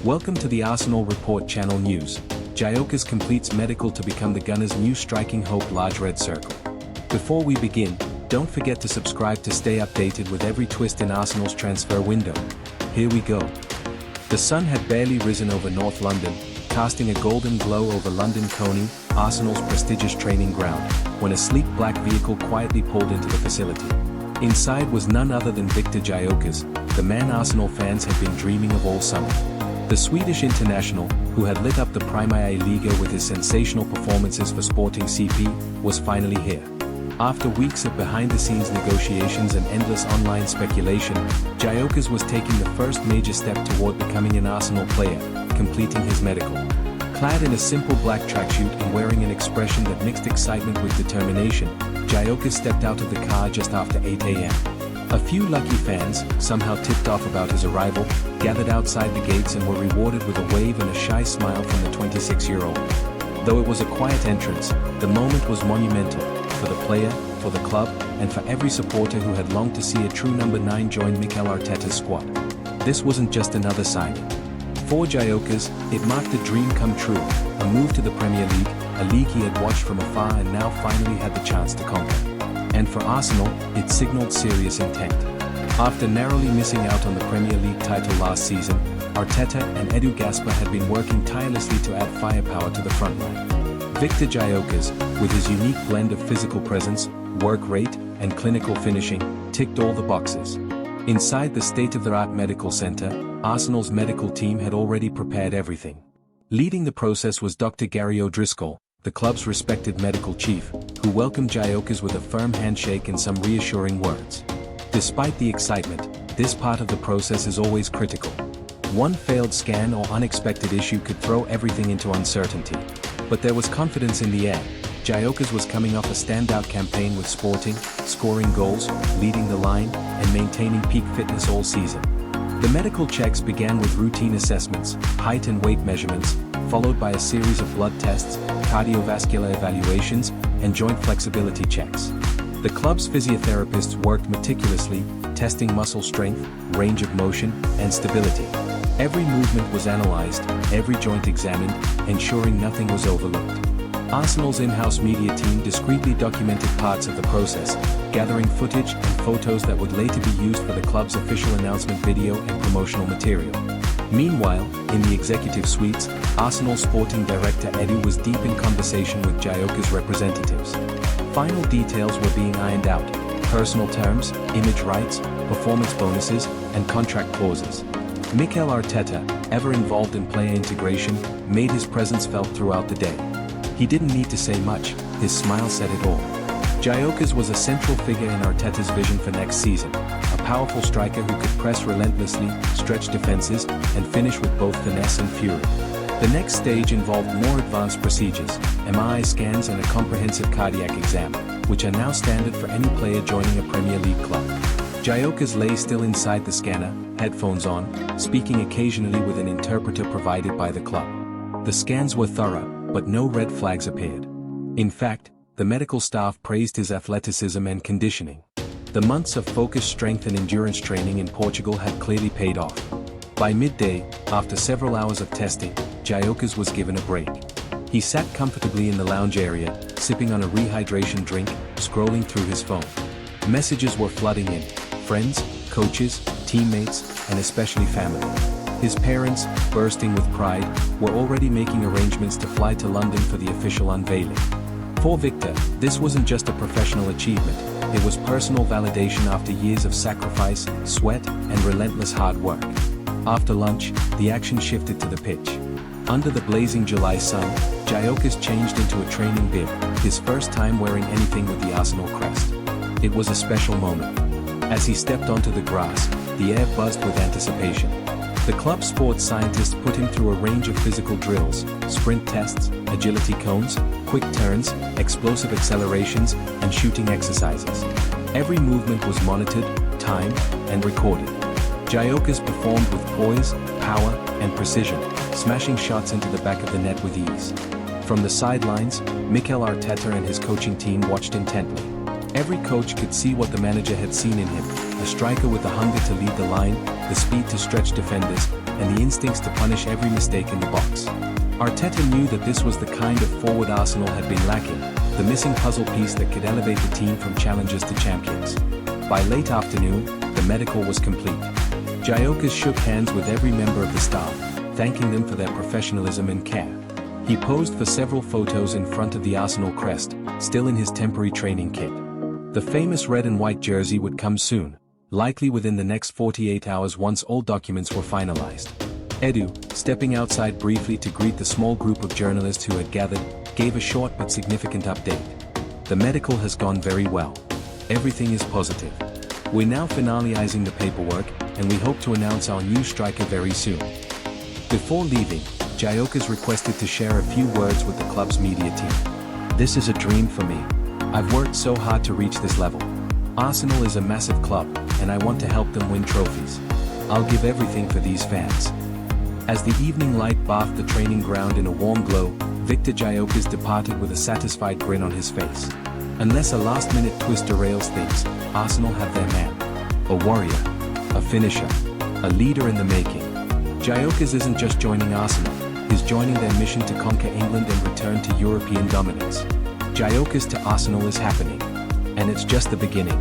Welcome to the Arsenal Report Channel News. GYOKERES completes medical to become the Gunners' new striking hope. Large red circle. Before we begin, don't forget to subscribe to stay updated with every twist in Arsenal's transfer window. Here we go. The sun had barely risen over North London, casting a golden glow over London Coney, Arsenal's prestigious training ground, when a sleek black vehicle quietly pulled into the facility. Inside was none other than Victor GYOKERES, the man Arsenal fans had been dreaming of all summer. The Swedish international, who had lit up the Premier Liga with his sensational performances for Sporting CP, was finally here. After weeks of behind-the-scenes negotiations and endless online speculation, GYOKERES was taking the first major step toward becoming an Arsenal player, completing his medical. Clad in a simple black tracksuit and wearing an expression that mixed excitement with determination, GYOKERES stepped out of the car just after 8 a.m. A few lucky fans, somehow tipped off about his arrival, gathered outside the gates and were rewarded with a wave and a shy smile from the 26-year-old. Though it was a quiet entrance, the moment was monumental, for the player, for the club, and for every supporter who had longed to see a true number 9 join Mikel Arteta's squad. This wasn't just another signing. For GYOKERES, it marked a dream come true, a move to the Premier League, a league he had watched from afar and now finally had the chance to conquer. And for Arsenal, it signaled serious intent. After narrowly missing out on the Premier League title last season, Arteta and Edu Gaspar had been working tirelessly to add firepower to the front line. Victor GYOKERES, with his unique blend of physical presence, work rate, and clinical finishing, ticked all the boxes. Inside the state-of-the-art medical center, Arsenal's medical team had already prepared everything. Leading the process was Dr. Gary O'Driscoll, the club's respected medical chief, who welcomed GYOKERES with a firm handshake and some reassuring words. Despite the excitement, this part of the process is always critical. One failed scan or unexpected issue could throw everything into uncertainty. But there was confidence in the air. GYOKERES was coming off a standout campaign with Sporting, scoring goals, leading the line, and maintaining peak fitness all season. The medical checks began with routine assessments, height and weight measurements, followed by a series of blood tests, cardiovascular evaluations, and joint flexibility checks. The club's physiotherapists worked meticulously, testing muscle strength, range of motion, and stability. Every movement was analyzed, every joint examined, ensuring nothing was overlooked. Arsenal's in-house media team discreetly documented parts of the process, gathering footage and photos that would later be used for the club's official announcement video and promotional material. Meanwhile, in the executive suites, Arsenal sporting director Edu was deep in conversation with GYOKERES representatives. Final details were being ironed out: personal terms, image rights, performance bonuses, and contract clauses. Mikel Arteta, ever involved in player integration, made his presence felt throughout the day. He didn't need to say much, his smile said it all. GYOKERES was a central figure in Arteta's vision for next season, a powerful striker who could press relentlessly, stretch defenses, and finish with both finesse and fury. The next stage involved more advanced procedures, MRI scans and a comprehensive cardiac exam, which are now standard for any player joining a Premier League club. GYOKERES lay still inside the scanner, headphones on, speaking occasionally with an interpreter provided by the club. The scans were thorough, but no red flags appeared. In fact, the medical staff praised his athleticism and conditioning. The months of focused strength and endurance training in Portugal had clearly paid off. By midday, after several hours of testing, GYOKERES was given a break. He sat comfortably in the lounge area, sipping on a rehydration drink, scrolling through his phone. Messages were flooding in: friends, coaches, teammates, and especially family. His parents, bursting with pride, were already making arrangements to fly to London for the official unveiling. For Victor, this wasn't just a professional achievement, it was personal validation after years of sacrifice, sweat, and relentless hard work. After lunch, the action shifted to the pitch. Under the blazing July sun, GYOKERES changed into a training bib, his first time wearing anything with the Arsenal crest. It was a special moment. As he stepped onto the grass, the air buzzed with anticipation. The club's sports scientists put him through a range of physical drills, sprint tests, agility cones, quick turns, explosive accelerations, and shooting exercises. Every movement was monitored, timed, and recorded. GYOKERES performed with poise, power, and precision, smashing shots into the back of the net with ease. From the sidelines, Mikel Arteta and his coaching team watched intently. Every coach could see what the manager had seen in him, a striker with the hunger to lead the line, the speed to stretch defenders, and the instincts to punish every mistake in the box. Arteta knew that this was the kind of forward Arsenal had been lacking, the missing puzzle piece that could elevate the team from challengers to champions. By late afternoon, the medical was complete. GYOKERES shook hands with every member of the staff, thanking them for their professionalism and care. He posed for several photos in front of the Arsenal crest, still in his temporary training kit. The famous red and white jersey would come soon, likely within the next 48 hours once all documents were finalized. Edu, stepping outside briefly to greet the small group of journalists who had gathered, gave a short but significant update. The medical has gone very well. Everything is positive. We're now finalizing the paperwork, and we hope to announce our new striker very soon. Before leaving, GYOKERES requested to share a few words with the club's media team. This is a dream for me. I've worked so hard to reach this level. Arsenal is a massive club, and I want to help them win trophies. I'll give everything for these fans. As the evening light bathed the training ground in a warm glow, Victor GYOKERES departed with a satisfied grin on his face. Unless a last-minute twist derails things, Arsenal have their man. A warrior. A finisher. A leader in the making. GYOKERES isn't just joining Arsenal, he's joining their mission to conquer England and return to European dominance. GYOKERES to Arsenal is happening. And it's just the beginning.